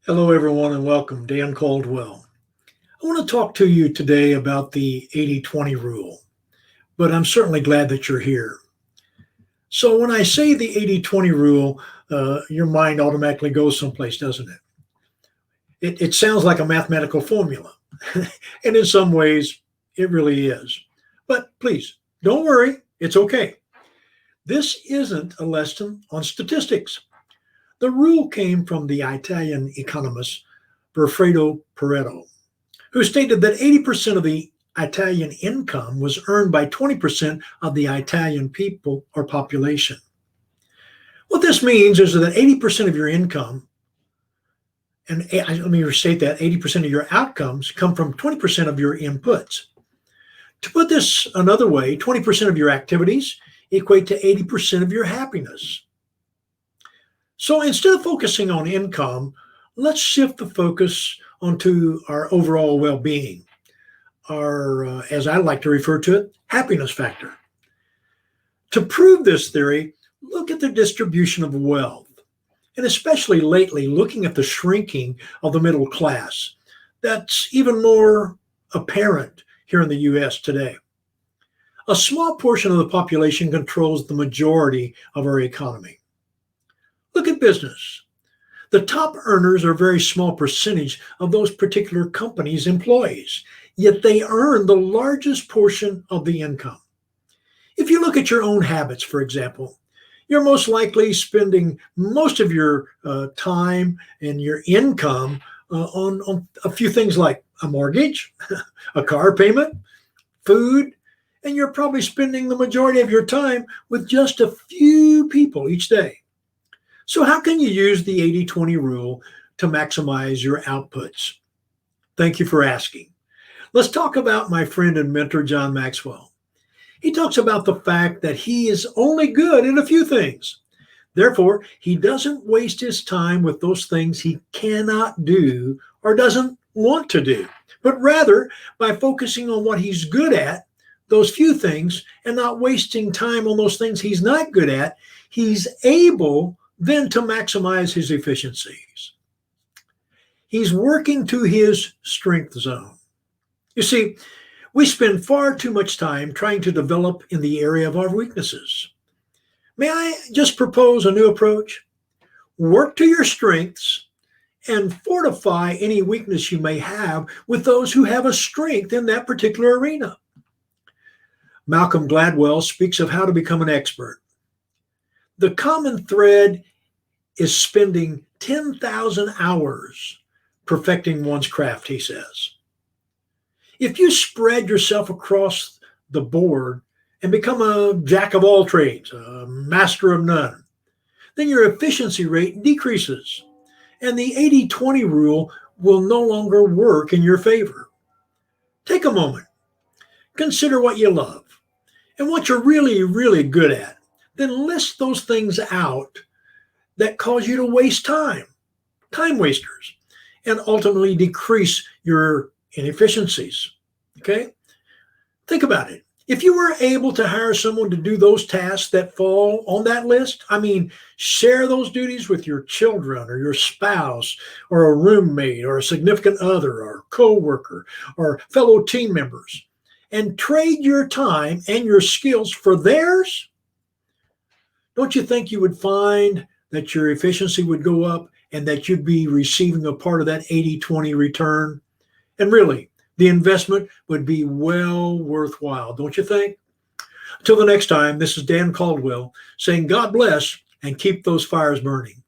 Hello, everyone, and welcome. Dan Caldwell. I want to talk to you today about the 80/20 rule, but I'm certainly glad that you're here. So, when I say the 80/20 rule, your mind automatically goes someplace, doesn't it? It sounds like a mathematical formula, and in some ways, it really is. But please, don't worry, it's okay. This isn't a lesson on statistics. The rule came from the Italian economist Perfredo Pareto, who stated that 80% of the Italian income was earned by 20% of the Italian people or population. What this means is that 80% of your income, and let me restate that 80% of your outcomes come from 20% of your inputs. To put this another way, 20% of your activities equate to 80% of your happiness. So instead of focusing on income, let's shift the focus onto our overall well being, our, as I like to refer to it, happiness factor. To prove this theory, look at the distribution of wealth, and especially lately, looking at the shrinking of the middle class. That's even more apparent here in the US today. A small portion of the population controls the majority of our economy. Look at business. The top earners are a very small percentage of those particular companies' employees, yet they earn the largest portion of the income. If you look at your own habits, for example, you're most likely spending most of your time and your income on a few things like a mortgage, a car payment, food, and you're probably spending the majority of your time with just a few people each day. So, how can you use the 80/20 rule to maximize your outputs? Thank you for asking. Let's talk about my friend and mentor, John Maxwell. He talks about the fact that he is only good at a few things. Therefore, he doesn't waste his time with those things he cannot do or doesn't want to do, but rather by focusing on what he's good at, those few things, and not wasting time on those things he's not good at, he's able then to maximize his efficiencies. He's working to his strength zone. You see, we spend far too much time trying to develop in the area of our weaknesses. May I just propose a new approach? Work to your strengths and fortify any weakness you may have with those who have a strength in that particular arena. Malcolm Gladwell speaks of how to become an expert. The common thread is spending 10,000 hours perfecting one's craft, he says. If you spread yourself across the board and become a jack of all trades, a master of none, then your efficiency rate decreases, and the 80/20 rule will no longer work in your favor. Take a moment, consider what you love and what you're really, really good at. Then list those things out that cause you to waste time wasters, and ultimately decrease your inefficiencies. Okay? Think about it. If you were able to hire someone to do those tasks that fall on that list, share those duties with your children or your spouse or a roommate or a significant other or coworker or fellow team members, and trade your time and your skills for theirs, don't you think you would find that your efficiency would go up and that you'd be receiving a part of that 80/20 return? And really, the investment would be well worthwhile, don't you think? Until the next time, this is Dan Caldwell saying God bless and keep those fires burning.